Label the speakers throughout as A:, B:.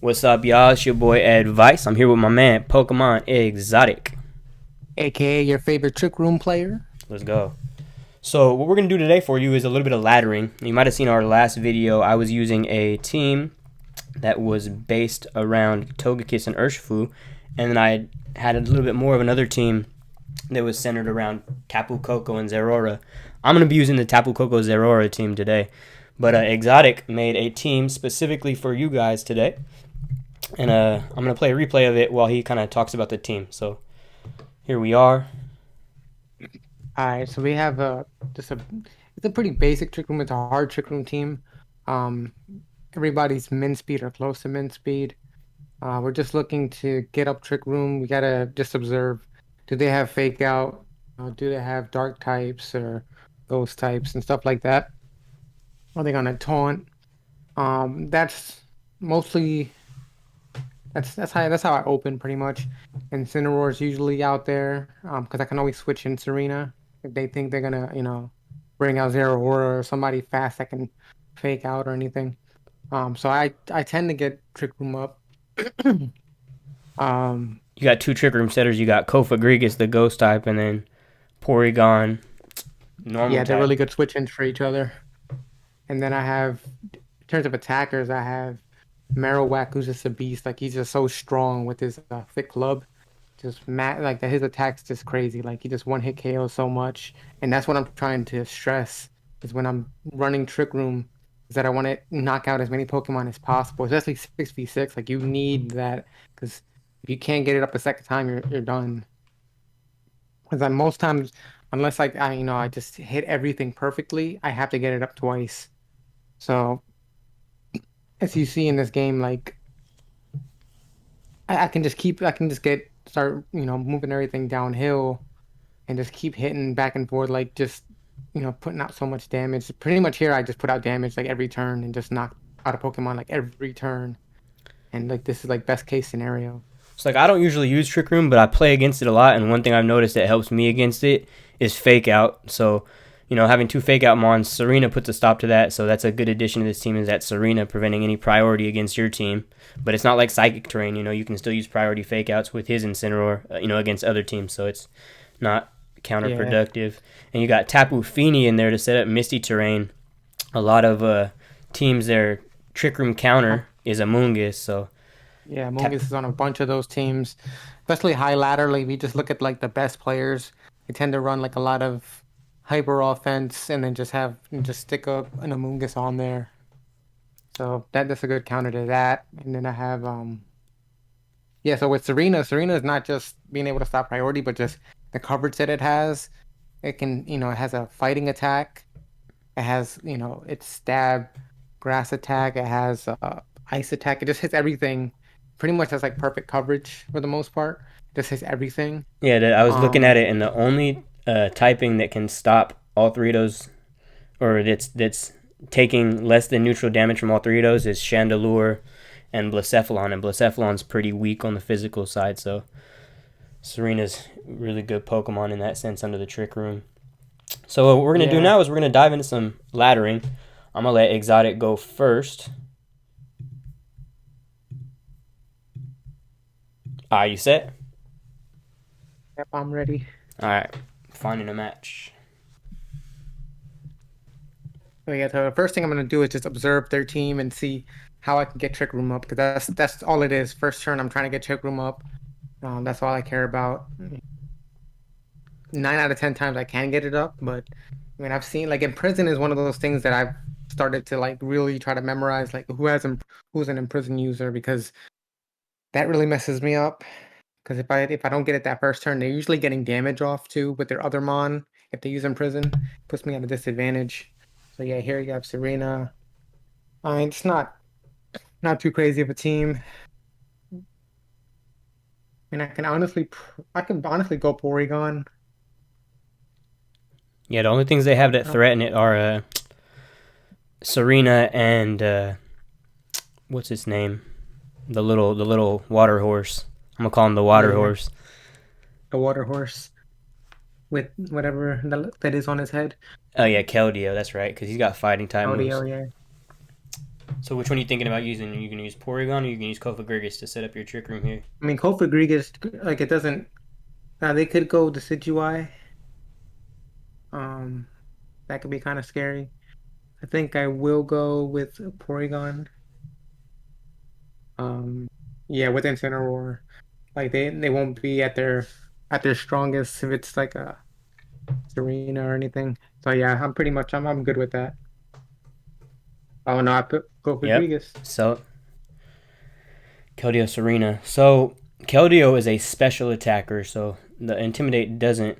A: What's up, y'all? It's your boy Advice. I'm here with my man, Pokemon Exotic.
B: aka your favorite trick room player.
A: Let's go. So, what we're going to do today for you is a little bit of laddering. You might have seen our last video. I was using a team that was based around Togekiss and Urshifu, and then I had a little bit more of another team that was centered around Tapu Koko and Zeraora. I'm going to be using the Tapu Koko Zeraora team today, but Exotic made a team specifically for you guys today. And I'm going to play a replay of it while he kind of talks about the team. So here we are.
B: All right, so we have it's a pretty basic trick room. It's a hard trick room team. Um, Everybody's min speed or close to min speed. We're just looking to get up trick room. We gotta just observe. Do they have fake out? Do they have dark types or ghost types and stuff like that? Are they gonna taunt? That's mostly that's how I open pretty much. Incineroar's usually out there because I can always switch in Serena if they think they're gonna bring out Zeraora or somebody fast that can fake out or anything. So I tend to get Trick Room up. um,
A: You got two Trick Room setters. You got Cofagrigus, the ghost type, and then Porygon, normal
B: yeah, they're
A: type.
B: really good switch ins for each other. And then I have, in terms of attackers, I have Marowak, who's just a beast. Like he's just so strong with his thick club. Just like that, his attack's just crazy. Like he just one hit KO so much, and that's what I'm trying to stress is when I'm running Trick Room, is that I want to knock out as many Pokemon as possible, especially 6v6. Like you need that because if you can't get it up a second time, you're done. Because most times, unless I just hit everything perfectly, I have to get it up twice. So as you see in this game, like I can just start moving everything downhill and just keep hitting back and forth, like just putting out so much damage. Pretty much here, I just put out damage like every turn and just knock out a Pokemon like every turn. And like this is like best case scenario.
A: So like I don't usually use Trick Room, but I play against it a lot. And one thing I've noticed that helps me against it is fake out. So having two fake out mons, Serena puts a stop to that. So that's a good addition to this team. Is that Serena preventing any priority against your team? But it's not like Psychic Terrain. You can still use priority fake outs with his Incineroar. Against other teams. So it's not
B: Yeah,
A: counterproductive. And you got Tapu Fini in there to set up Misty Terrain. A lot of teams, their Trick Room
B: Uh,
A: counter is Amoonguss. So
B: yeah.
A: tap,
B: Mungus is on a bunch of those teams, especially high ladder. Like we just look at like the best players. They tend to run like a lot of hyper offense and then just stick up an Amoonguss on there. So that's a good counter to that. And then I have yeah, so with Serena is not just being able to stop priority, but just the coverage that it has. It can, it has a fighting attack. It has, its stab, grass attack. It has ice attack. It just hits everything. Pretty much has like perfect coverage for the most part. Just hits everything.
A: Yeah, I was looking at
B: Um,
A: it, and the only typing that can stop all three of those, or that's taking less than neutral damage from all three of those, is Chandelure and Blacephalon, and Blacephalon's pretty weak on the physical side, so Serena's really good Pokemon in that sense under the Trick Room. So what we're gonna do
B: yeah.
A: now is we're gonna dive into some laddering. I'm gonna let Exotic go first. You set?
B: Yep, I'm ready.
A: All right, finding a match.
B: So yeah, so the first thing I'm gonna do is just observe their team and see how I can get Trick Room up because that's all it is. First turn, I'm trying to get Trick Room up. That's all I care about. 9 out of 10 times I can get it up, but I mean I've seen like in prison is one of those things that I've started to like really try to memorize like who's an imprisoned user because that really messes me up. Because if I don't get it that first turn, they're usually getting damage off too with their other mon. If they use Imprison, puts me at a disadvantage. So yeah, here you have Serena. I mean, it's not too crazy of a team. I mean, I can honestly go Porygon.
A: Yeah, the only things they have that
B: Uh,
A: threaten it are Serena and what's his name? The little water horse. I'm gonna call him the water
B: yeah,
A: horse.
B: the water horse with whatever that is on his head.
A: Oh yeah, Keldeo. That's right, because he's got fighting type
B: Audio,
A: moves.
B: yeah.
A: So which one are you thinking about using? Are you going to use Porygon or are you going to use Cofagrigus to set up your Trick Room here?
B: I mean, Cofagrigus, like it doesn't. They could go Decidueye. Um, that could be kind of scary. I think I will go with Porygon. Um, yeah, with Incineroar. Like they won't be at their strongest if it's like a Serena or anything. So yeah, I'm pretty much I'm good with that. Oh no, I put
A: Yep.
B: Cofagrigus.
A: So Keldeo Serena. So Keldeo is a special attacker, so the Intimidate doesn't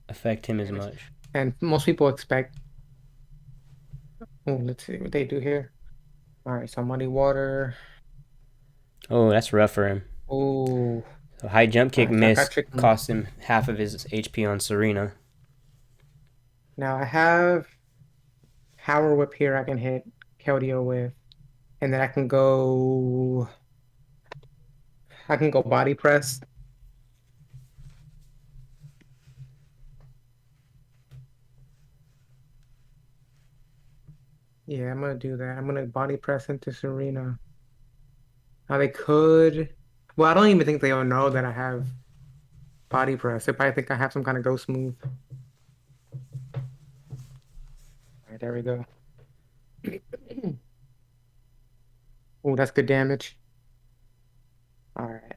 A: affect him as much.
B: And most people expect. Oh, let's see what they do here. All right, so Muddy Water.
A: Oh, that's rough for him.
B: Oh,
A: So high jump
B: all
A: kick
B: right, so I got
A: miss
B: Trick Room.
A: cost him half of his HP on Serena.
B: Now I have Power Whip here. I can hit Keldeo with, and then I can go. I can go Body Press. Yeah, I'm gonna do that. I'm gonna Body Press into Serena. Now they could. Well, I don't even think they'll know that I have Body Press. They probably think I have some kind of Ghost move. All right, there we go. Oh, that's good damage. All right.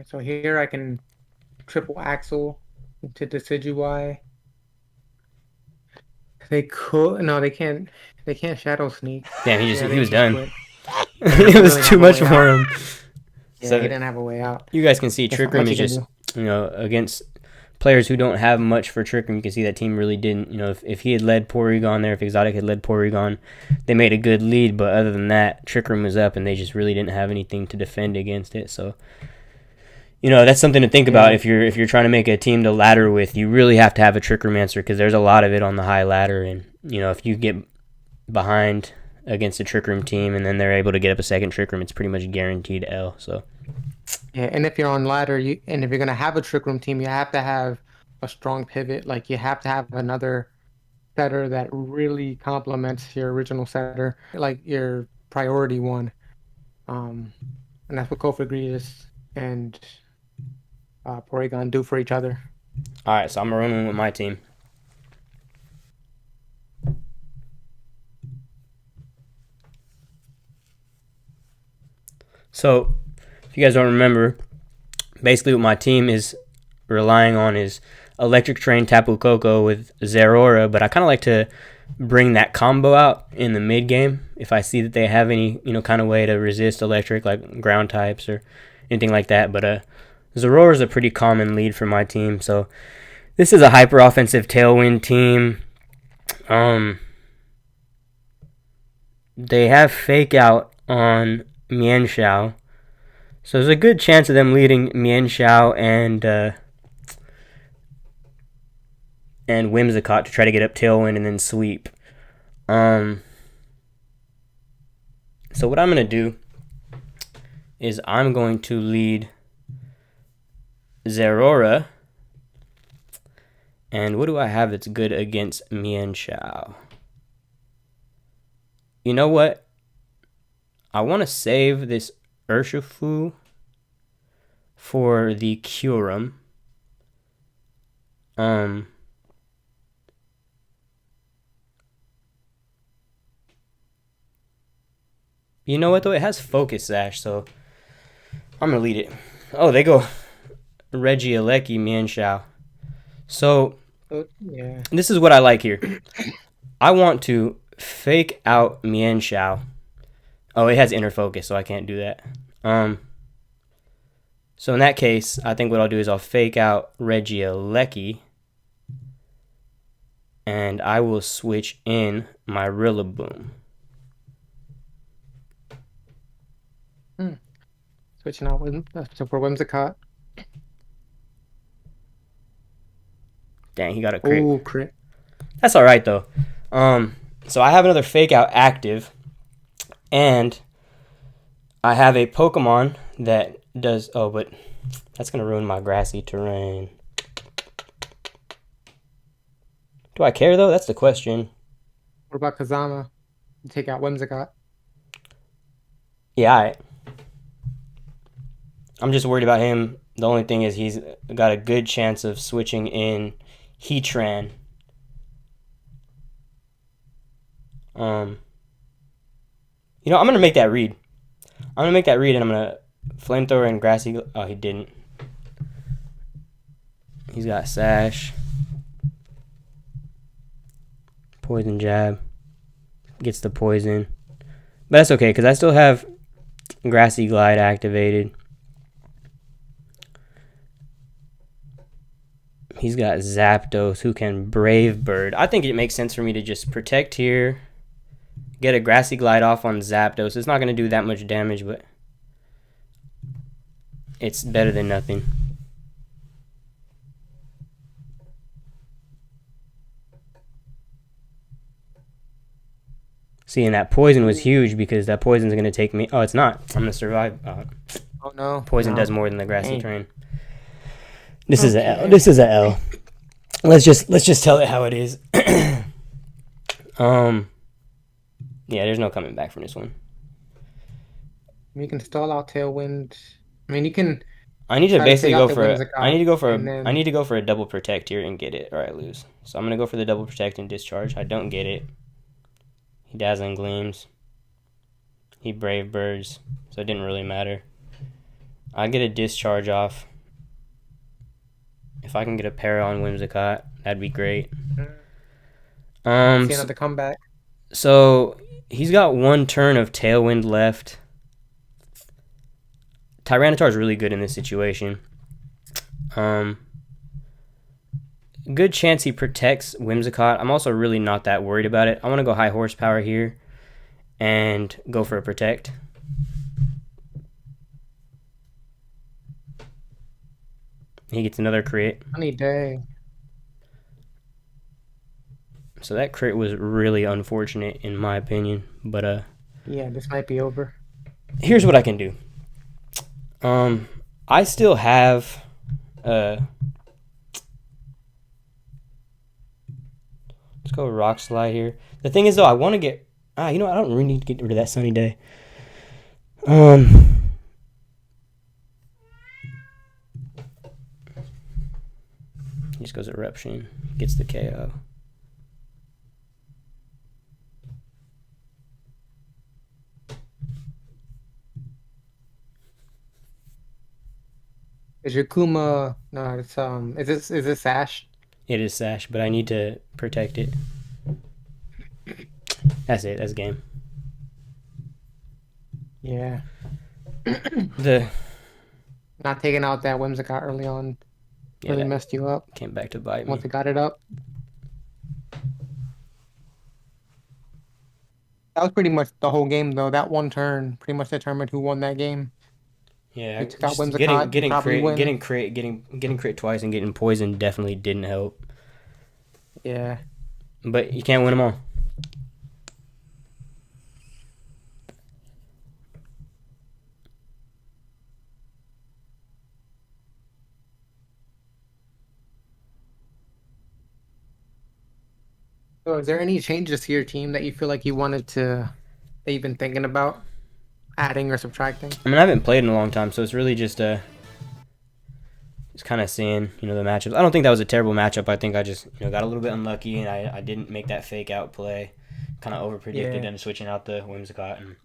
B: So here I can triple axle into Decidueye. They could no, they can't. They can't Shadow Sneak.
A: Damn,
B: Yeah,
A: he
B: they
A: was
B: just
A: done.
B: quit. Yeah, he
A: It
B: didn't
A: was
B: really
A: too
B: have a
A: much
B: way out.
A: for him.
B: Yeah, he
A: So
B: didn't have a way out.
A: you guys can see
B: There's
A: Trick
B: not
A: Room
B: much
A: is
B: you can
A: just,
B: do.
A: against players who don't have much for Trick Room. You can see that team really didn't. If he had led Porygon there, if Exotic had led Porygon, they made a good lead. But other than that, Trick Room was up, and they just really didn't have anything to defend against it. So that's something to think about
B: Yeah,
A: if you're trying to make a team to ladder with. You really have to have a Trick Room answer because there's a lot of it on the high ladder, and if you get behind against a Trick Room team and then they're able to get up a second Trick Room, it's pretty much guaranteed L. So
B: yeah. And if you're on ladder, and if you're gonna have a Trick Room team, you have to have a strong pivot. Like you have to have another setter that really complements your original setter, like your priority one. Um, and that's what Cofagrigus and Porygon do for each other.
A: all right, so I'm running with my team. So if you guys don't remember, basically what my team is relying on is Electric Train Tapu Koko with Zeraora, but I kind of like to bring that combo out in the mid game if I see that they have any kind of way to resist electric, like ground types or anything like that. But Zeraora is a pretty common lead for my team, so this is a hyper offensive Tailwind team. They have Fake Out on Mienshao, so there's a good chance of them leading Mienshao and Whimsicott to try to get up Tailwind and then sweep. So what I'm going to do is I'm going to lead Zeraora. And what do I have that's good against Mienshao? You know what? I want to save this Urshifu for the Kyurem. You know what, though? It has Focus Sash, so I'm going to lead it. Oh, they go Regieleki Mienshao. So
B: Yeah.
A: this is what I like here. I want to Fake Out Mienshao. Oh, it has Inner Focus, so I can't do that. So in that case, I think what I'll do is I'll Fake Out Regieleki, and I will switch in my Rillaboom.
B: Switching out for Whimsicott.
A: Dang, he got a crit.
B: Oh, crit.
A: That's all right though. So I have another Fake Out active, and I have a Pokemon that does. Oh, but that's gonna ruin my grassy terrain. Do I care though? That's the question.
B: What about Kazama? Take out Whimsicott.
A: Yeah, I'm just worried about him. The only thing is he's got a good chance of switching in Heatran. Um, I'm gonna make that read. I'm gonna make that read, and I'm gonna flamethrower and grassy. Oh, he didn't. He's got sash, poison jab, gets the poison, but that's okay because I still have grassy glide activated. He's got Zapdos, who can Brave Bird. I think it makes sense for me to just protect here, get a Grassy Glide off on Zapdos. It's not going to do that much damage, but it's better than nothing. See, and that poison was huge because that poison's going to take me. Oh, it's not. I'm going to survive.
B: Oh no.
A: Poison
B: no.
A: does more than the grassy terrain. This
B: Okay.
A: is a L. This is a L. Let's just tell it how it is. Yeah, there's no coming back from this one.
B: You can stall out Tailwind. I mean, you can.
A: I need to basically go for. I need to go for.
B: then...
A: I need to go for a double protect here and get it, or I lose. So I'm gonna go for the double protect and discharge. I don't get it. He dazzling gleams. He brave birds, so it didn't really matter. I get a discharge off. If I can get a para on Whimsicott, that'd be great.
B: See another comeback.
A: So he's got one turn of Tailwind left. Tyranitar is really good in this situation. Good chance he protects Whimsicott. I'm also really not that worried about it. I want to go high horsepower here and go for a protect. He gets another crit.
B: Funny day.
A: So that crit was really unfortunate in my opinion. But
B: yeah, this might be over.
A: Here's what I can do. I still have let's go Rock Slide here. The thing is though, I want to get I don't really need to get rid of that Sunny Day. He just goes Eruption, gets the KO.
B: Is your Kuma? No, it's Is this Sash?
A: It is Sash, but I need to protect it. That's it. That's game.
B: Yeah. Not taking out that Whimsicott early on really messed you up.
A: Came back to bite me.
B: Once it got it up. That was pretty much the whole game, though. That one turn pretty much determined who won that game.
A: Yeah, getting crit twice and getting poisoned definitely didn't help.
B: Yeah,
A: but you can't win them all.
B: So, is there any changes to your team that you feel like you wanted to, that you've been thinking about adding or subtracting?
A: I mean, I haven't played in a long time, so it's really just kind of seeing, the matchups. I don't think that was a terrible matchup. I think I just, got a little bit unlucky, and I didn't make that fake out play. Kind of over-predicted and switching out the Whimsicott. And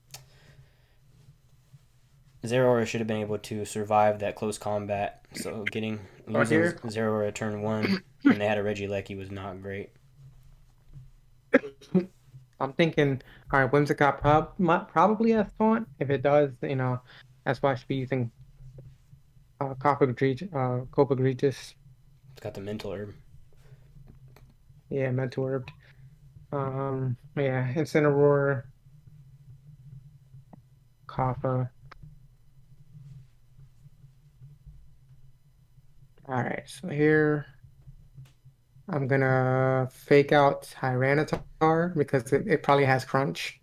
A: Zeraora should have been able to survive that close combat. So losing Zeraora turn 1 when they had a Regieleki was not great.
B: I'm thinking, all right, Whimsicott probably has taunt. If it does, that's why I should be using Cofagrigus.
A: It's got the mental herb.
B: Yeah, mental herb. Yeah, Incineroar, Kofa. All right, so here I'm gonna fake out Tyranitar because it probably has Crunch.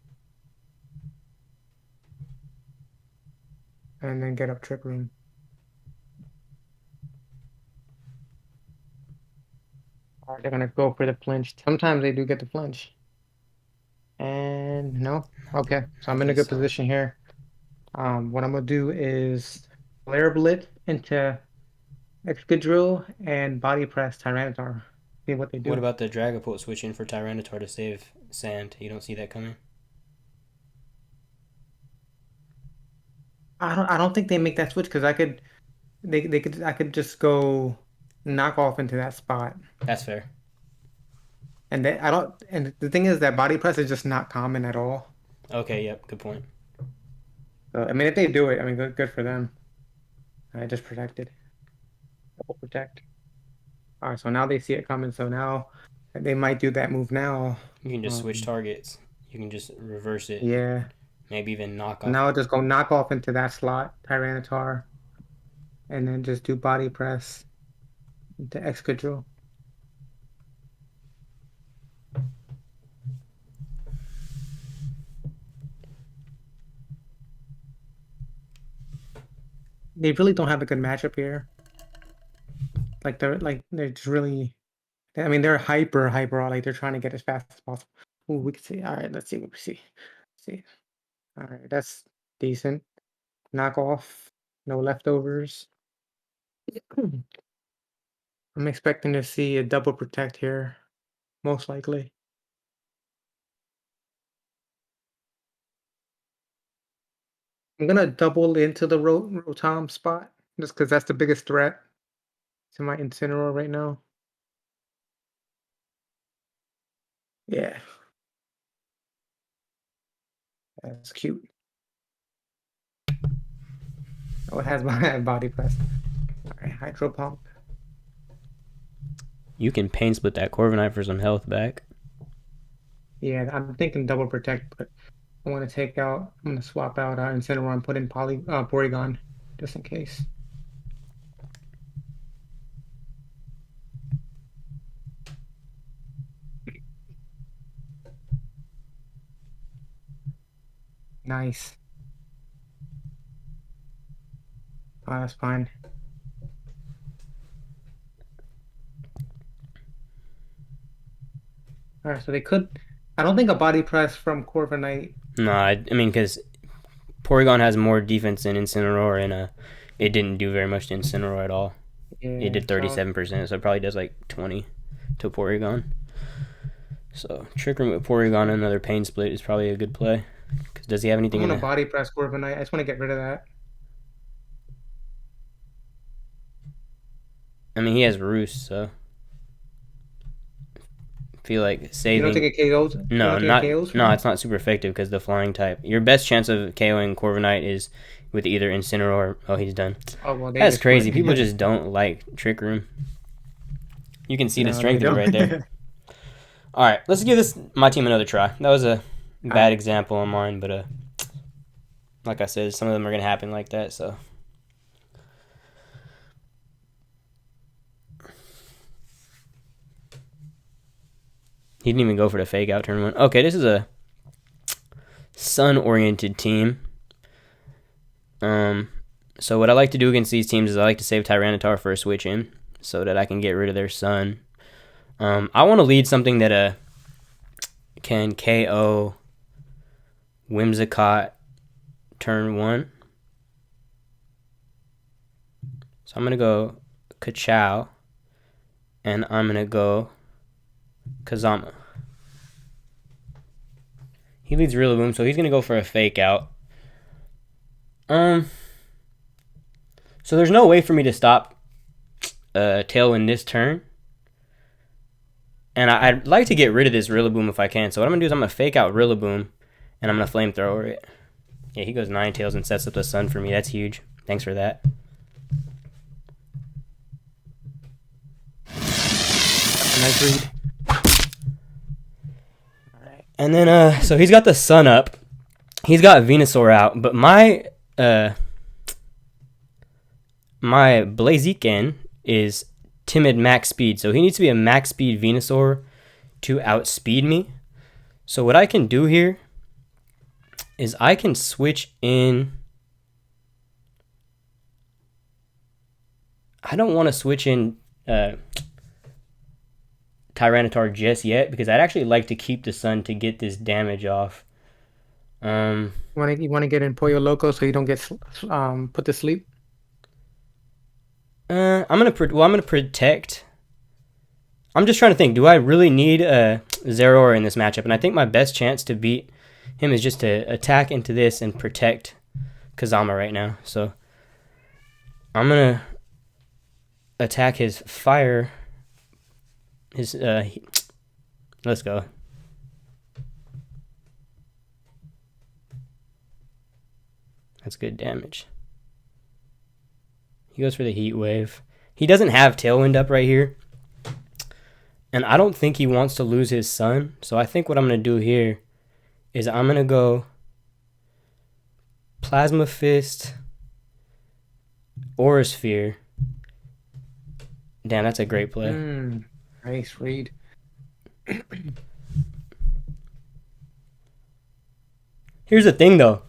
B: And then get up Trick Room. Alright, they're gonna go for the flinch. Sometimes they do get the flinch. And no. Okay, so I'm in a good position here. What I'm gonna do is flare blitz into Excadrill and body press Tyranitar. See what they
A: What
B: do.
A: about the Dragapult switching for Tyranitar to save Sand? You don't see that coming?
B: I don't think they make that switch because I could just go knock off into that spot.
A: That's fair.
B: And they, I don't and the thing is that body press is just not common at all.
A: Okay, yep, good point.
B: So, I mean if they do it, I mean good for them. I just protected. Double protect. Alright, so now they see it coming, so now they might do that move now.
A: You can just switch targets. You can just reverse it.
B: Yeah.
A: Maybe even knock
B: So
A: off.
B: now I'll just go knock off into that slot, Tyranitar, and then just do body press into Excadrill. They really don't have a good matchup here. They're just really. I mean, they're hyper. Like they're trying to get as fast as possible. Ooh, we can see. All right, let's see what we see. See. All right, that's decent. Knock off. No leftovers. I'm expecting to see a double protect here, most likely. I'm gonna double into the Rotom spot just because that's the biggest threat to my Incineroar right now. Yeah, that's cute. Oh, it has my body press. All right, Hydro Pump.
A: You can pain split that Corviknight for some health back.
B: Yeah, I'm thinking double protect, but I want to take out. I'm gonna swap out Incineroar and put in Porygon just in case. Nice. Oh, that's fine. All right, so they could. I don't think a body press from Corviknight.
A: No, I mean, because Porygon has more defense than Incineroar, and it didn't do very much to Incineroar at all. It
B: Yeah,
A: did 37%, so it probably does like 20 to Porygon. So Trick Room with Porygon and another Pain Split is probably a good play. Because does he have anything
B: I'm
A: in
B: gonna
A: the...
B: body press Corviknight. I just want to get rid of that.
A: I mean, he has Roost, so... I feel like
B: You don't
A: saving...
B: think it KOs? You
A: No,
B: don't think it
A: not
B: KOs for
A: no,
B: him?
A: it's not super effective because the flying type. Your best chance of KOing Corviknight is with either Incineroar. Oh, he's done.
B: Oh well, they
A: That's
B: just
A: crazy.
B: quit.
A: People just don't like Trick Room. You can see the
B: No, they
A: strength of it
B: don't.
A: right there. All right, let's give my team another try. That was a bad example on mine, but like I said, some of them are gonna happen like that. So he didn't even go for the fake out turn one. Okay, this is a sun-oriented team. So what I like to do against these teams is I like to save Tyranitar for a switch in, so that I can get rid of their sun. I want to lead something that can KO Whimsicott turn 1. So I'm going to go Kachow, and I'm going to go Kazama. He leads Rillaboom, so he's going to go for a fake out. So there's no way for me to stop Tailwind this turn. And I'd like to get rid of this Rillaboom if I can. So what I'm going to do is I'm going to fake out Rillaboom, and I'm going to Flamethrower it. Yeah, he goes Ninetales and sets up the sun for me. That's huge. Thanks for that.
B: Nice read.
A: Alright. And then, so he's got the sun up. He's got Venusaur out. But my Blaziken is timid max speed. So he needs to be a max speed Venusaur to outspeed me. So what I can do here is I can switch in. I don't want to switch in Tyranitar just yet because I'd actually like to keep the Sun to get this damage off.
B: You wanna get in Pollo Loco so you don't get put to sleep?
A: I'm gonna protect. I'm just trying to think. Do I really need a Zeraora in this matchup? And I think my best chance to beat him is just to attack into this and protect Kazama right now. So I'm gonna attack his fire. Let's go. That's good damage. He goes for the Heat Wave. He doesn't have Tailwind up right here. And I don't think he wants to lose his Sun. So I think what I'm going to do here is I'm going to go Plasma Fist, Aura Sphere. Damn, that's a great play.
B: Nice read.
A: Here's the thing, though.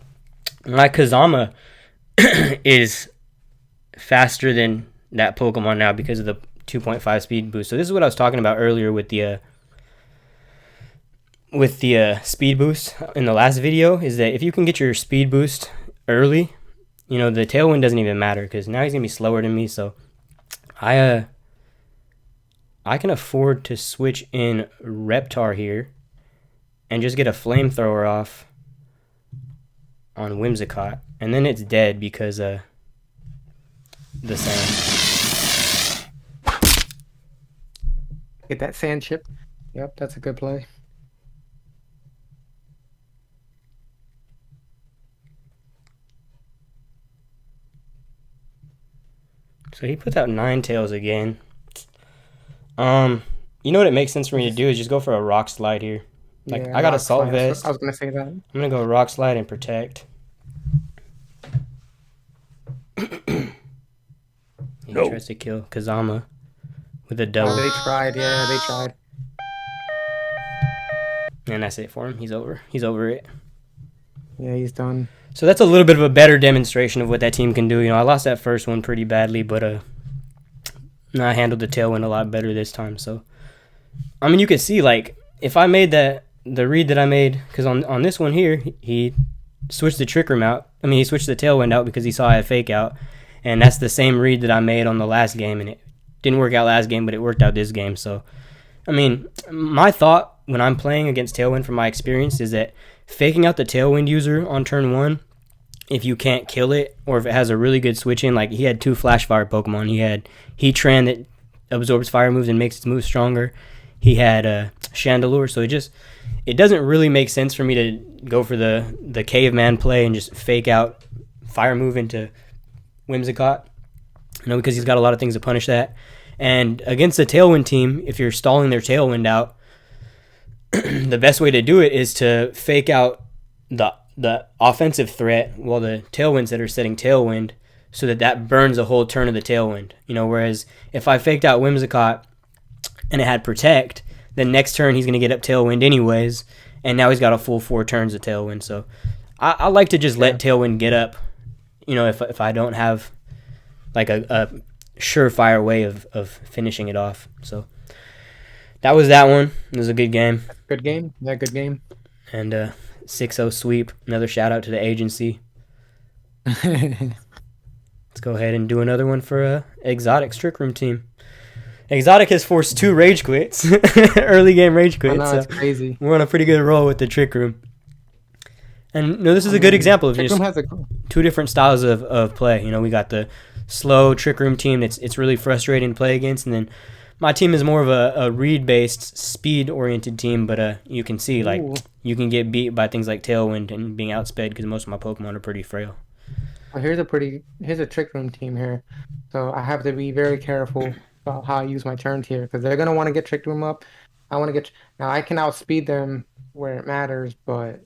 A: My Kazama is faster than that Pokemon now because of the 2.5 speed boost. So this is what I was talking about earlier with the speed boost in the last video, is that if you can get your speed boost early, you know, the Tailwind doesn't even matter because now he's going to be slower than me. So I can afford to switch in Reptar here and just get a Flamethrower off on Whimsicott. And then it's dead because the sand.
B: Get that sand chip. Yep, that's a good play.
A: So he puts out Ninetales again. You know what it makes sense for me to do is just go for a Rock Slide here. Like,
B: Yeah,
A: I got
B: Rock
A: Assault
B: Slide.
A: Vest.
B: I was gonna say that.
A: I'm gonna go Rock Slide and Protect. He tries to kill Kazama with a double.
B: They tried. Yeah, they tried.
A: And that's it for him. He's over. He's over it.
B: Yeah, he's done.
A: So that's a little bit of a better demonstration of what that team can do. You know, I lost that first one pretty badly, but I handled the Tailwind a lot better this time. So, I mean, you can see, like, if I made the read that I made, because on this one here, he switched the Trick Room out. I mean, he switched the Tailwind out because he saw I had Fake Out. And that's the same read that I made on the last game, and it didn't work out last game, but it worked out this game. So, I mean, my thought when I'm playing against Tailwind from my experience is that faking out the Tailwind user on turn 1, if you can't kill it, or if it has a really good switch in, like he had 2 Flash Fire Pokemon. He had Heatran that absorbs fire moves and makes its moves stronger. He had Chandelure, so it doesn't really make sense for me to go for the caveman play and just fake out fire move into Whimsicott, you know, because he's got a lot of things to punish that. And against the Tailwind team, if you're stalling their Tailwind out, the best way to do it is to fake out the offensive threat while the Tailwinds that are setting Tailwind, so that burns a whole turn of the Tailwind. You know, whereas if I faked out Whimsicott and it had Protect, then next turn he's going to get up Tailwind anyways, and now he's got a full 4 turns of Tailwind. So I like to just let Tailwind get up, you know, if I don't have like a surefire way of finishing it off. So that was that one. It was a good game.
B: Good game. Yeah, good game.
A: And 6-0 sweep. Another shout out to the agency. Let's go ahead and do another one for Exotic's Trick Room team. Exotic has forced 2 rage quits. Early game rage quits.
B: I know, it's crazy.
A: We're on a pretty good roll with the Trick Room. And no, this is a good example of just 2 different styles of play. You know, we got the slow Trick Room team it's really frustrating to play against, and then my team is more of a read-based, speed-oriented team, but you can see, like, you can get beat by things like Tailwind and being outsped because most of my Pokemon are pretty frail.
B: Well, here's a Trick Room team here, so I have to be very careful about how I use my turns here because they're gonna want to get Trick Room up. Now I can outspeed them where it matters, but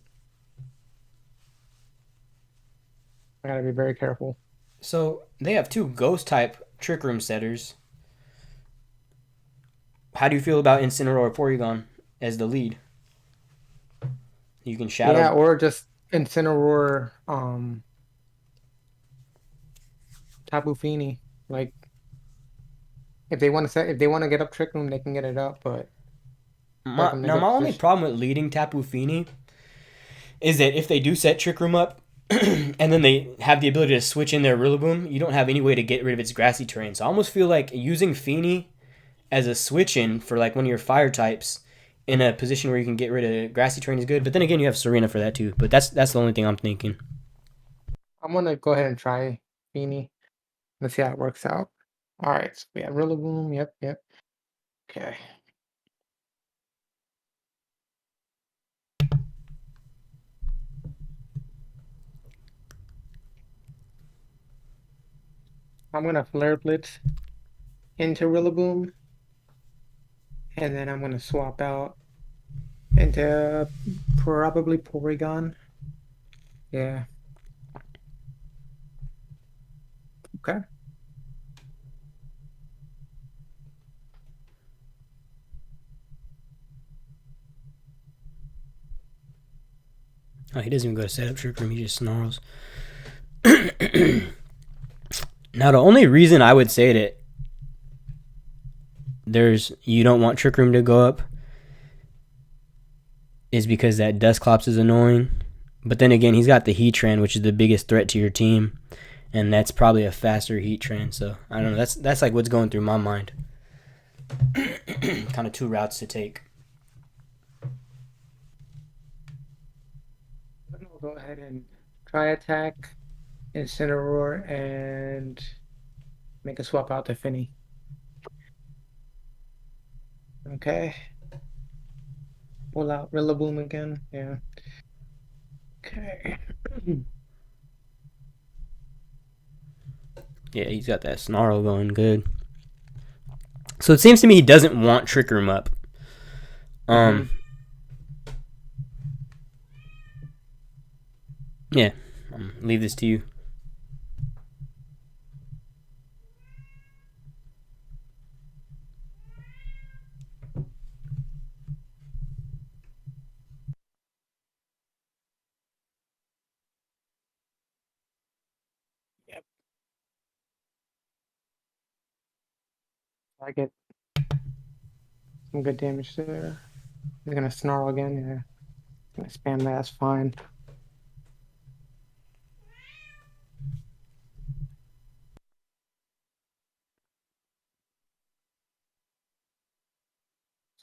B: I gotta be very careful.
A: So they have 2 Ghost-type Trick Room setters. How do you feel about Incineroar Porygon as the lead? You can shadow.
B: Yeah, or just Incineroar Tapu Fini. Like if they want to get up Trick Room, they can get it up, but Expect them to
A: Now
B: go
A: my only
B: position.
A: problem with leading Tapu Fini is that if they do set Trick Room up, and then they have the ability to switch in their Rillaboom, you don't have any way to get rid of its grassy terrain. So I almost feel like using Fini as a switch in for like one of your fire types in a position where you can get rid of grassy terrain is good. But then again, you have Serena for that too. But that's the only thing I'm thinking.
B: I'm gonna go ahead and try Beanie. Let's see how it works out. All right, so we have Rillaboom. Yep, yep. Okay. I'm gonna Flare Blitz into Rillaboom, and then I'm gonna swap out into probably Porygon. Yeah. Okay.
A: Oh, he doesn't even go to set up Trick Room. He just snarls. Now the only reason I would say that you don't want Trick Room to go up is because that Dusclops is annoying. But then again, he's got the Heatran, which is the biggest threat to your team, and that's probably a faster Heatran. So I don't know. That's like what's going through my mind. Kind of two routes to take.
B: I'll go ahead and try attack, Incineroar, and make a swap out to Finny. Okay. Pull out Rillaboom again. Yeah. Okay.
A: Yeah, he's got that snarl going good. So it seems to me he doesn't want Trick Room up. Yeah, leave this to you.
B: Yep. I get some good damage there. He's gonna snarl again. Yeah. Gonna spam that. That's fine.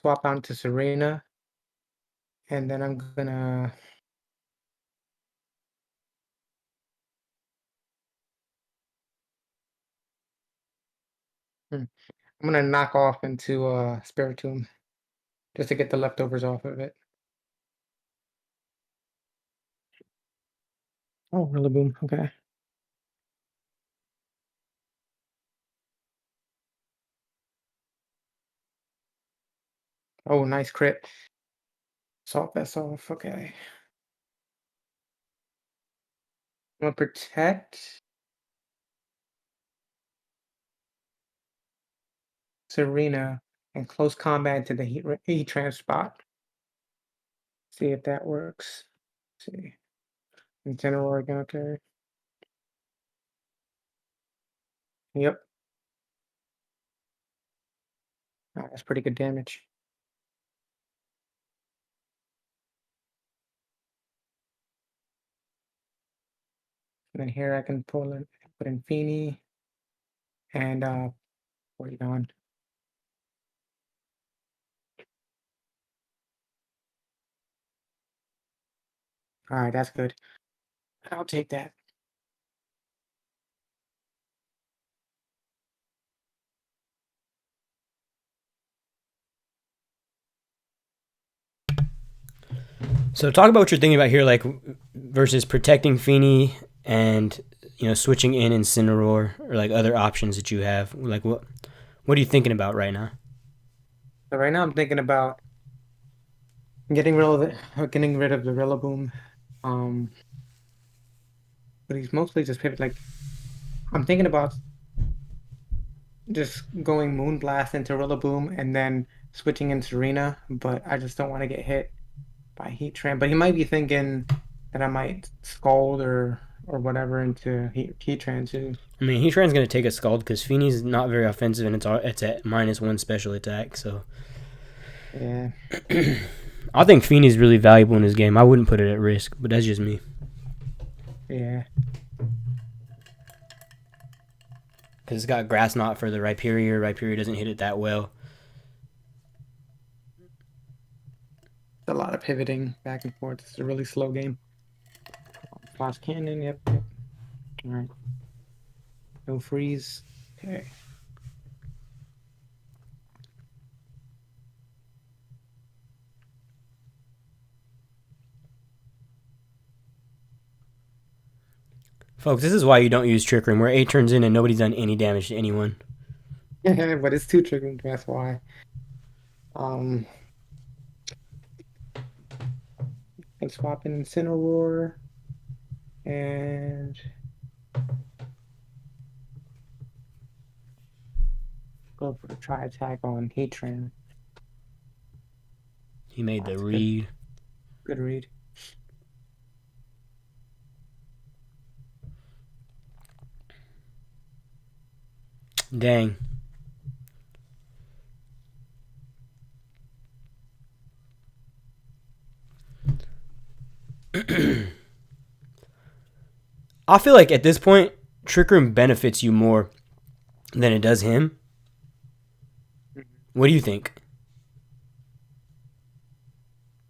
B: Swap out to Serena, and then I'm gonna. I'm gonna knock off into Spiritomb just to get the leftovers off of it. Oh, Rillaboom. Okay. Oh, nice crit. Salt that's off. Okay. I'm gonna protect Serena and close combat to the heat trans spot. See if that works. Let's see. Incineroar again. Okay. Yep. That's pretty good damage. And then here I can put in Feeny and Porygon. All right, that's good. I'll take that.
A: So talk about what you're thinking about here, like versus protecting Fini and switching in Incineroar or like other options that you have. Like what are you thinking about right now?
B: So right now I'm thinking about getting rid of getting rid of the Rillaboom. Um, but he's mostly just pivot. Like I'm thinking about just going Moonblast into Rillaboom and then switching into Serena, but I just don't want to get hit by Heatran. But he might be thinking that I might Scald or whatever into Heatran too.
A: I mean, Heatran's going to take a Scald because Fini's not very offensive and it's at -1 special attack. So
B: Yeah.
A: I think Feeny is really valuable in this game. I wouldn't put it at risk, but that's just me.
B: Yeah.
A: Because it's got Grass Knot for the Rhyperior. Rhyperior doesn't hit it that well.
B: A lot of pivoting back and forth. It's a really slow game. Flash cannon. Yep. Yep. All right. No freeze. Okay.
A: Folks, this is why you don't use Trick Room. We're 8 turns in and nobody's done any damage to anyone.
B: But it's too tricky. That's why. And swap in Incineroar and go for the try attack on Heatran.
A: He made the read.
B: Good read.
A: Dang. I feel like at this point, Trick Room benefits you more than it does him. What do you think?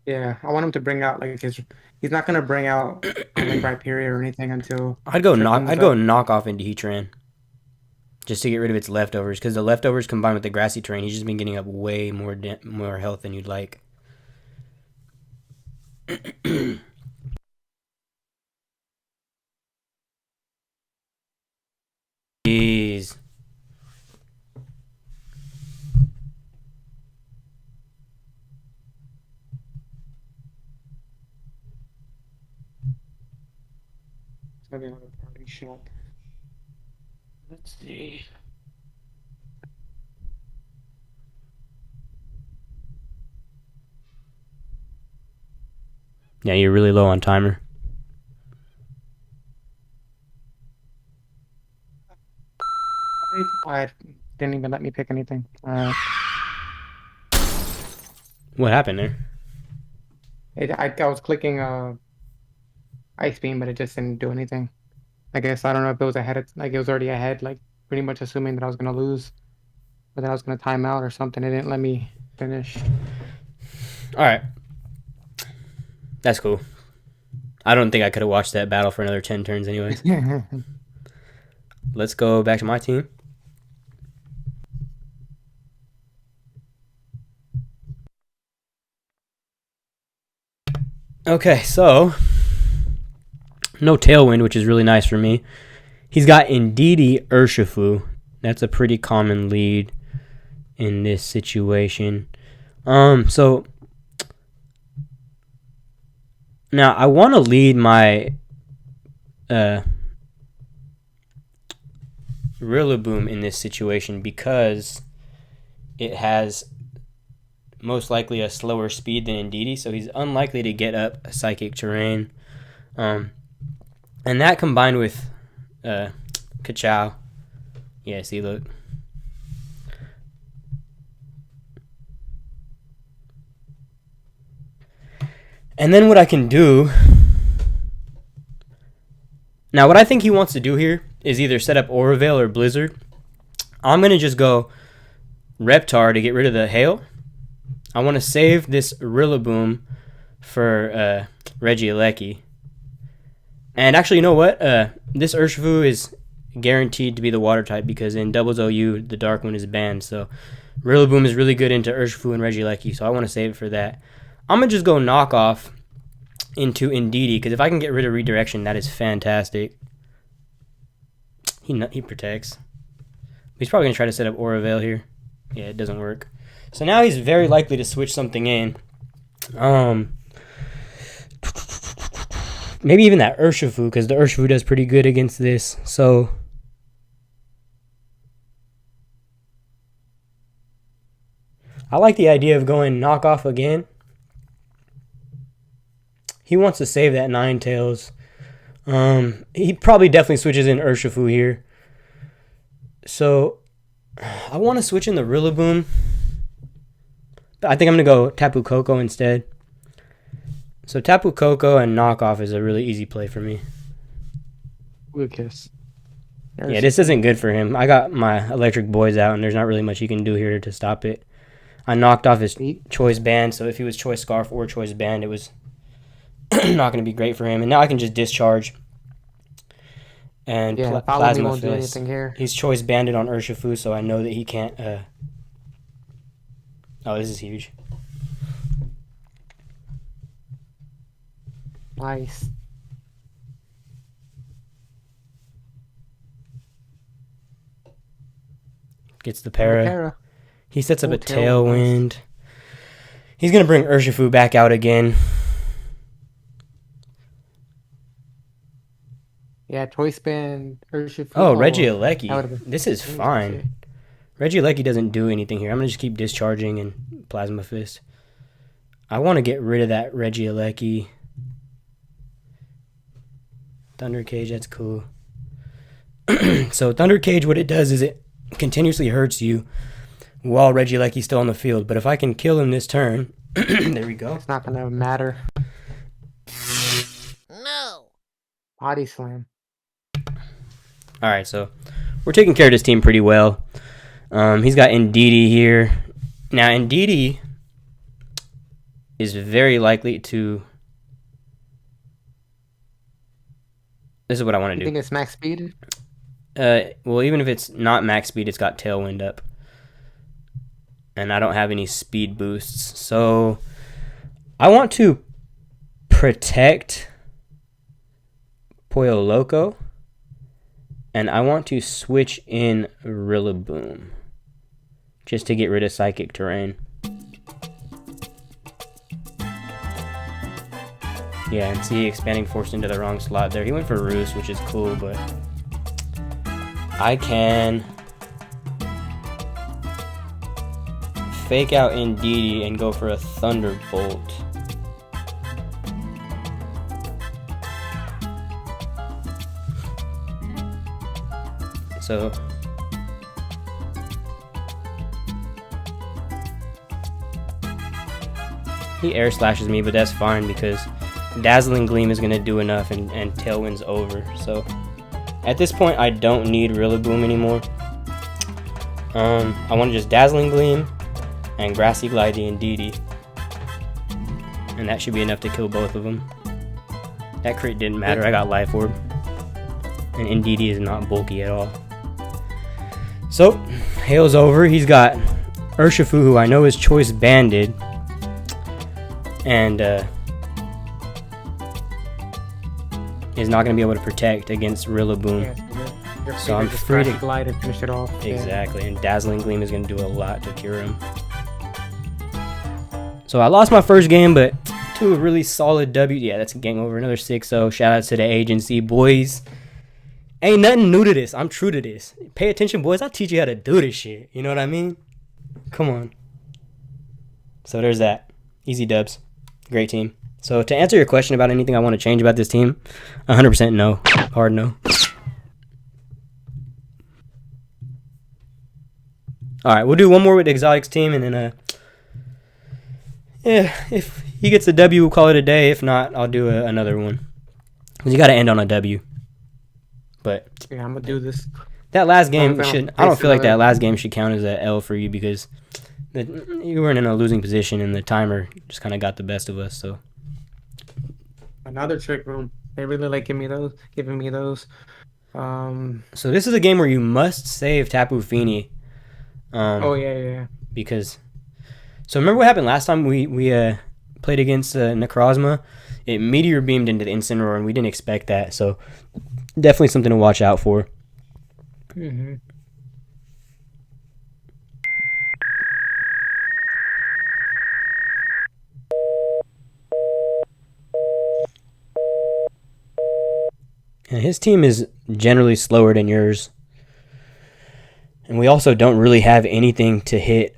B: Yeah, I want him to bring out like his. He's not gonna bring out like Rhyperior or anything until
A: I'd go
B: Trick
A: knock.
B: Room's
A: I'd go
B: up.
A: knock off into Heatran, just to get rid of its leftovers. Because the leftovers combined with the grassy terrain, he's just been getting up way more health than you'd like. Jeez.
B: It's gonna be another party shot. Let's see.
A: Yeah, you're really low on timer.
B: I didn't even let me pick anything.
A: What happened there?
B: I was clicking Ice Beam, but it just didn't do anything. I guess I don't know if it was ahead. Like it was already ahead. Like pretty much assuming that I was gonna lose, but then I was gonna time out or something. It didn't let me finish.
A: All right. That's cool. I don't think I could have watched that battle for another 10 turns anyways. Let's go back to my team. Okay, so no Tailwind, which is really nice for me. He's got Indeedee Urshifu. That's a pretty common lead in this situation. So now I want to lead my Rillaboom in this situation because it has most likely a slower speed than Indeedee, so he's unlikely to get up a Psychic Terrain. And that combined with Kachow. Yeah, see, look. And then what I can do... Now, what I think he wants to do here is either set up Aurorvale or Blizzard. I'm going to just go Reptar to get rid of the Hail. I want to save this Rillaboom for Regieleki. And actually, you know what? This Urshifu is guaranteed to be the Water type because in Doubles OU, the Dark one is banned. So Rillaboom is really good into Urshifu and Regieleki, so I want to save it for that. I'm going to just go knock off into Indeedee because if I can get rid of Redirection, that is fantastic. He protects. He's probably going to try to set up Aurorvale here. Yeah, it doesn't work. So now he's very likely to switch something in. Maybe even that Urshifu, because the Urshifu does pretty good against this. So I like the idea of going knockoff again. He wants to save that Ninetales. He probably definitely switches in Urshifu here. So I want to switch in the Rillaboom I think I'm going to go Tapu Koko instead. So Tapu Koko and knockoff is a really easy play for me.
B: Lucas.
A: Yeah, this isn't good for him. I got my electric boys out, and there's not really much he can do here to stop it. I knocked off his choice band, so if he was choice scarf or choice band, it was not going to be great for him. And now I can just discharge. And Plasma
B: won't do
A: Fist.
B: anything here.
A: He's choice banded on Urshifu, so I know that he can't. Oh, this is huge.
B: Nice.
A: Gets the para. He sets up a Tailwind. He's going to bring Urshifu back out again.
B: Yeah, choice band, Urshifu.
A: Oh, Regieleki. This is fine. Regieleki doesn't do anything here. I'm going to just keep discharging and Plasma Fist. I want to get rid of that Regieleki. Thunder Cage, that's cool. So Thunder Cage, what it does is it continuously hurts you while Regieleki's still on the field. But if I can kill him this turn, there we go.
B: It's not going to matter.
C: No.
B: Body slam.
A: All right, so we're taking care of this team pretty well. He's got Ndidi here. Now, Ndidi is very likely to... This is what I want to do.
B: You think it's max speed?
A: Well, even if it's not max speed, it's got Tailwind up. And I don't have any speed boosts. So I want to protect Pollo Loco. And I want to switch in Rillaboom. Just to get rid of Psychic Terrain. Yeah, and see, expanding forced into the wrong slot there. He went for Roost, which is cool, but I can fake out Ndidi and go for a Thunderbolt. So he air slashes me, but that's fine because Dazzling Gleam is going to do enough and Tailwind's over. So at this point, I don't need Rillaboom anymore. I want to just Dazzling Gleam and Grassy Glide the Ndidi. And that should be enough to kill both of them. That crit didn't matter. I got Life Orb. And Ndidi is not bulky at all. So, Hail's over. He's got Urshifu, who I know is choice banded. And is not going to be able to protect against Rillaboom.
B: Yeah,
A: so I'm free to
B: glide and finish it off.
A: Exactly, and Dazzling Gleam is going to do a lot to cure him. So I lost my first game, but to a really solid W. Yeah, that's a game over. Another 6-0. Shout out to the agency, boys. Ain't nothing new to this. I'm true to this. Pay attention, boys. I'll teach you how to do this shit. You know what I mean? Come on. So there's that. Easy dubs. Great team. So to answer your question about anything I want to change about this team, 100% no. Hard no. All right, we'll do one more with the Exotics team, and then yeah, if he gets a W, we'll call it a day. If not, I'll do another one. Because you got to end on a W. But
B: yeah, I'm gonna do this.
A: That last game should. I don't feel like that last game should count as an L for you because you weren't in a losing position, and the timer just kind of got the best of us. So
B: another trick room. They really like giving me those.
A: So this is a game where you must save Tapu Fini.
B: Oh yeah.
A: Because, so remember what happened last time we played against Necrozma? It meteor beamed into the Incineroar, and we didn't expect that. So definitely something to watch out for.
B: Mm-hmm.
A: And his team is generally slower than yours. And we also don't really have anything to hit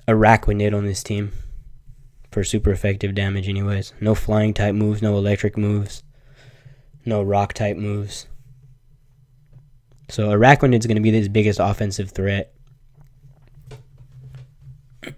A: Araquanid on this team for super effective damage anyways. No flying type moves, no electric moves, no rock type moves. So Araquanid's going to be his biggest offensive threat.
B: So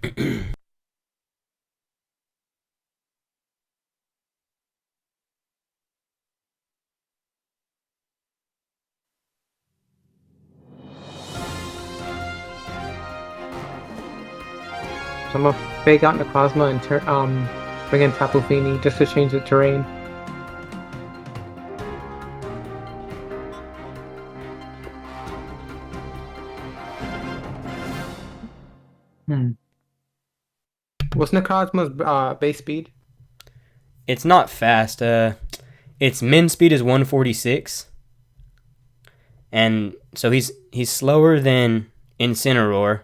B: I'm gonna fake out Necrozma and bring in Tapu Fini just to change the terrain. What's Necrozma's base speed?
A: It's not fast. Its min speed is 146, and so he's slower than Incineroar.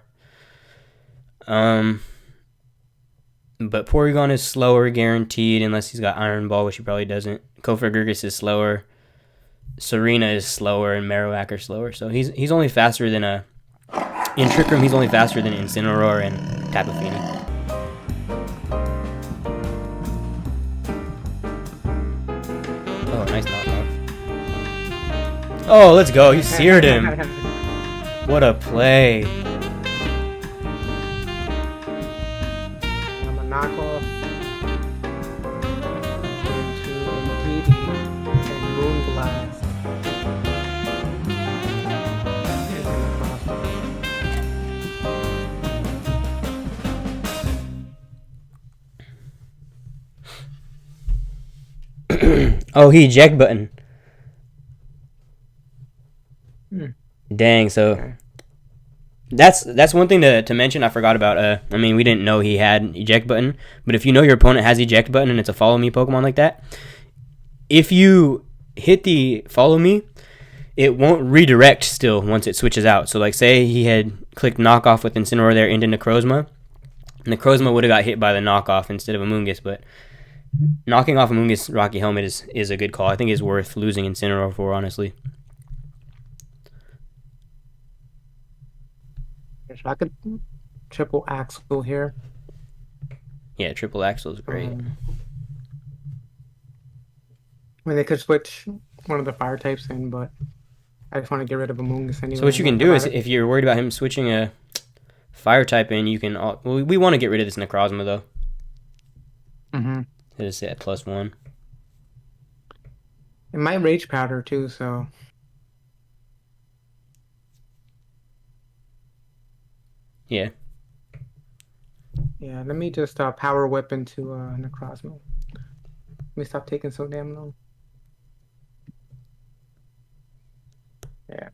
A: But Porygon is slower, guaranteed, unless he's got Iron Ball, which he probably doesn't. Cofagrigus is slower. Serena is slower, and Marowak are slower. So he's only faster than in Trick Room. He's only faster than Incineroar and Tapu Fini. Oh, nice knockoff. Oh, let's go. You seared him. What a play.
B: I'm a knockoff. Into Indeedee and Moonblast. Into
A: Necrozma. Oh, he eject button. Dang, so
B: okay.
A: that's one thing to mention. I forgot about. I mean, we didn't know he had eject button, but if you know your opponent has eject button and it's a follow me Pokemon like that, if you hit the follow me, it won't redirect still once it switches out. So like, say he had clicked knockoff with Incineroar there into Necrozma. Necrozma would have got hit by the knockoff instead of Amoonguss, but knocking off Amoonguss Rocky Helmet is a good call. I think it's worth losing Incineroar for, honestly.
B: I could triple Axel here.
A: Yeah, triple Axel is great.
B: I mean, they could switch one of the fire types in, but I just want to get rid of Amoonguss anyway.
A: So what you can do is, if you're worried about him switching a fire type in, you can... Well, we want to get rid of this Necrozma, though. It is at +1.
B: It might Rage Powder, too, so...
A: Yeah.
B: Yeah, let me just Power Whip into Necrozma. Let me stop taking so damn long. Yeah.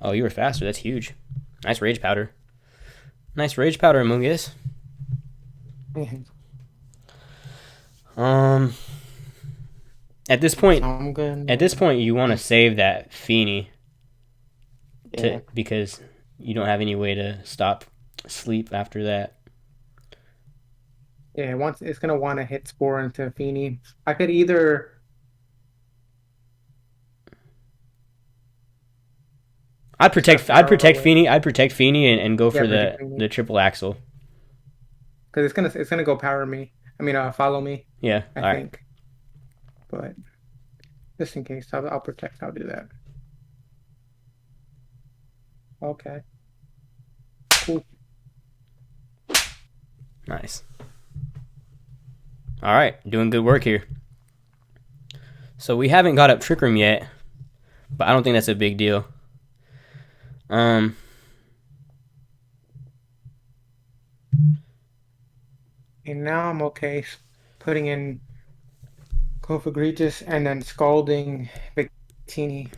A: Oh, you were faster. That's huge. Nice Rage Powder. Nice Rage Powder, Amoonguss. At this point, you want to save that Fini, because you don't have any way to stop sleep after that.
B: Yeah, it's gonna want to hit Spore into Fini. I could either.
A: I'd protect Fini. I'd protect Fini and go for the triple Axel.
B: Because it's gonna go power me. I mean, follow me.
A: Yeah,
B: I think. But just in case, I'll protect. I'll do that. Okay. Cool.
A: Nice. All right, doing good work here. So we haven't got up Trick Room yet, but I don't think that's a big deal. And
B: now I'm okay putting in Cofagrigus and then scalding Victini.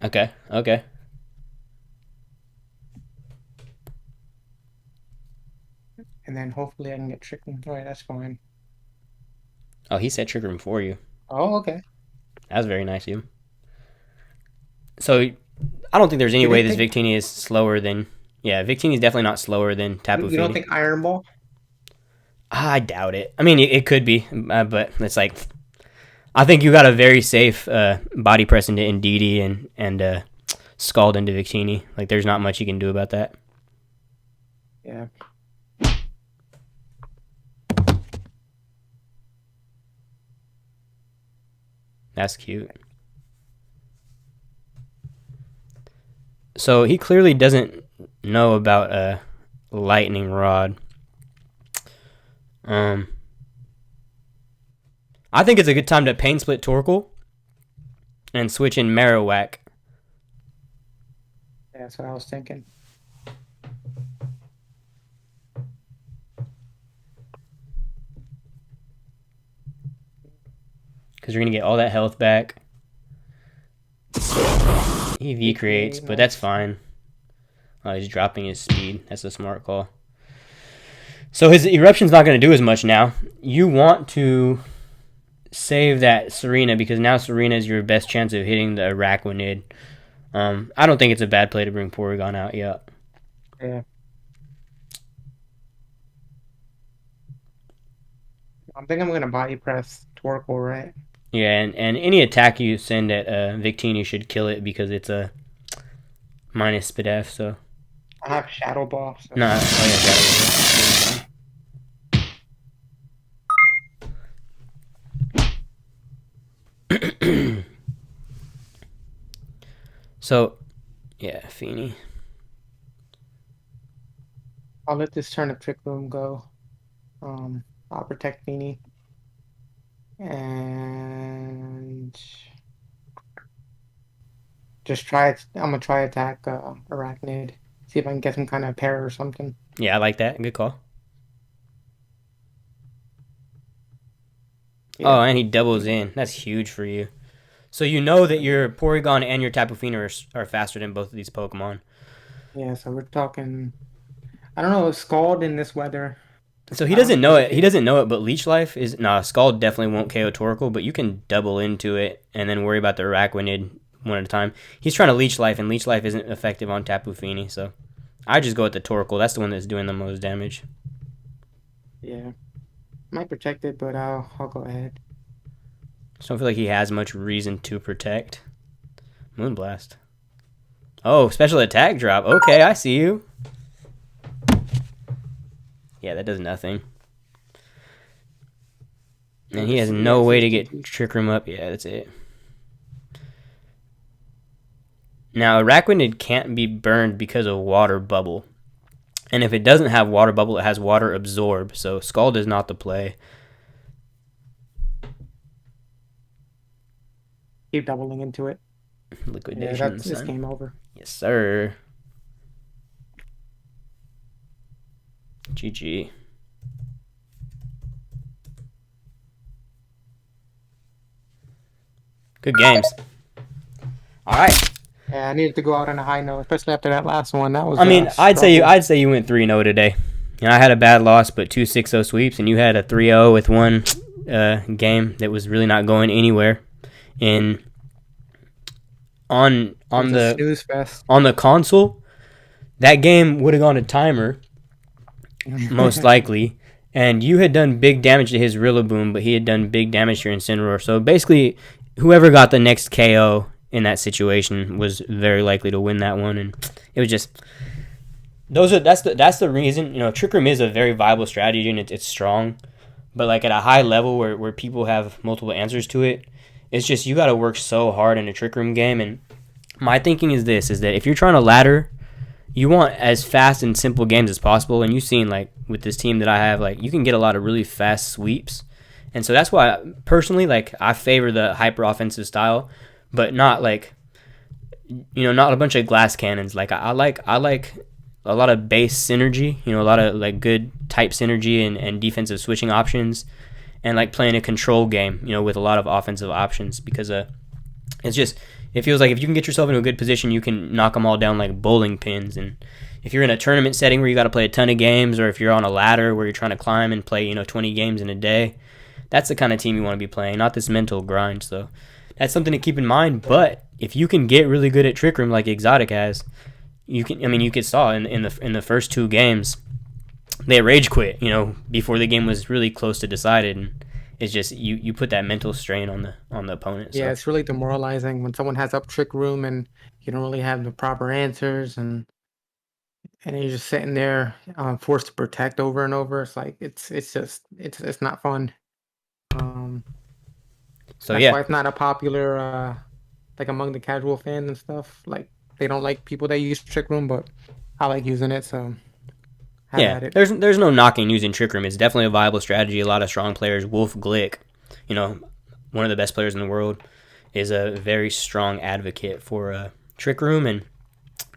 A: Okay.
B: And then hopefully I can get Trick Room. Alright, that's fine.
A: Oh, he said Trick Room for you.
B: Oh, okay.
A: That was very nice of you. So, I don't think there's any way this Victini is slower than... Yeah, Victini is definitely not slower than Tapu Fini.
B: You don't think Iron Ball?
A: I doubt it. I mean, it could be, but it's like... I think you got a very safe body press into Indeedee and Scald into Victini. Like, there's not much you can do about that.
B: Yeah.
A: That's cute. So he clearly doesn't know about a lightning rod. Um, I think it's a good time to pain split Torkoal and switch in Marowak.
B: Yeah, that's what I was thinking.
A: Because you're going to get all that health back. He V creates, but that's fine. Oh, he's dropping his speed. That's a smart call. So his Eruption's not going to do as much now. You want to save that Serena because now Serena is your best chance of hitting the Araquanid. I don't think it's a bad play to bring Porygon out yet.
B: Yeah. I think I'm gonna body press Torkoal, right?
A: Yeah, and any attack you send at Victini should kill it because it's a minus SPDF, so.
B: I have Shadow Ball. So.
A: No, oh yeah, So, yeah, Feeny.
B: I'll let this turn of Trick Room go. I'll protect Feeny. And just try it. I'm gonna try attack Arachnid. See if I can get some kind of pair or something.
A: Yeah, I like that. Good call.
B: Yeah.
A: Oh, and he doubles in. That's huge for you. So you know that your Porygon and your Tapu Fini are faster than both of these Pokemon.
B: Yeah, so we're talking. I don't know, Scald in this weather.
A: So he doesn't know it. He doesn't know it, but Leech Life is Scald definitely won't KO Torkoal, but you can double into it and then worry about the Araquanid one at a time. He's trying to Leech Life, and Leech Life isn't effective on Tapu Fini, so I just go with the Torkoal. That's the one that's doing the most damage.
B: Yeah, might protect it, but I'll go ahead.
A: Just don't feel like he has much reason to protect. Moonblast. Oh, special attack drop. Okay, I see you. Yeah, that does nothing. And he has no way to get Trick Room up. Yeah, that's it. Now, Araquanid can't be burned because of Water Bubble. And if it doesn't have Water Bubble, it has Water Absorb. So Scald is not the play.
B: Keep doubling into it.
A: Liquidation.
B: Yeah, that's this game over.
A: Yes, sir. GG. Good games. All right.
B: Yeah, I needed to go out on a high note, especially after that last one. That was.
A: I mean, I'd say you went 3-0 today. You know, I had a bad loss, but 2 6-0 sweeps, and you had a 3-0 with one game that was really not going anywhere. And on the console, that game would have gone to timer, most likely. And you had done big damage to his Rillaboom, but he had done big damage to your Incineroar. So basically, whoever got the next KO in that situation was very likely to win that one. And it was just that's the reason. You know, Trick Room is a very viable strategy and it's strong. But like at a high level where people have multiple answers to it, it's just you got to work so hard in a Trick Room game. And my thinking is that if you're trying to ladder, you want as fast and simple games as possible. And you've seen, like, with this team that I have, like, you can get a lot of really fast sweeps. And so that's why, personally, like, I favor the hyper-offensive style, but not, like, you know, not a bunch of glass cannons. Like, I like a lot of base synergy, you know, a lot of, like, good type synergy and defensive switching options, and, like, playing a control game, you know, with a lot of offensive options, because it's just... It feels like if you can get yourself in a good position, you can knock them all down like bowling pins. And if you're in a tournament setting where you got to play a ton of games, or if you're on a ladder where you're trying to climb and play, 20 games in a day, that's the kind of team you want to be playing, not this mental grind. So that's something to keep in mind. But if you can get really good at Trick Room like Exotic has, you can. I mean, you could saw in the first 2 games, they rage quit, before the game was really close to decided. And it's just you put that mental strain on the opponent. So.
B: Yeah, it's really demoralizing when someone has up Trick Room and you don't really have the proper answers, and you're just sitting there forced to protect over and over. It's like it's not fun.
A: So
B: that's
A: yeah,
B: why it's not a popular like among the casual fans and stuff. Like they don't like people that use Trick Room, but I like using it, so have
A: Yeah,
B: at it.
A: there's no knocking using Trick Room. It's definitely a viable strategy. A lot of strong players. Wolf Glick, one of the best players in the world, is a very strong advocate for Trick Room, and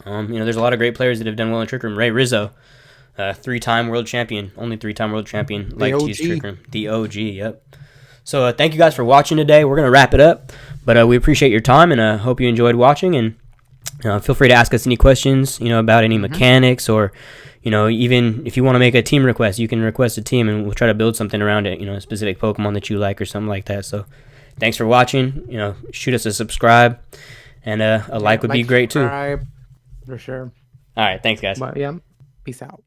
A: there's a lot of great players that have done well in Trick Room. Ray Rizzo, three-time world champion, only three-time world champion,
B: The
A: like to use
B: OG.
A: Trick Room. The OG, yep. So thank you guys for watching today. We're gonna wrap it up, but we appreciate your time and hope you enjoyed watching. And feel free to ask us any questions, about any mechanics, or even if you want to make a team request, you can request a team, and we'll try to build something around it. A specific Pokemon that you like or something like that. So thanks for watching. Shoot us a subscribe, and a like would be great too.
B: Subscribe, for sure.
A: All right, thanks guys.
B: But yeah, peace out.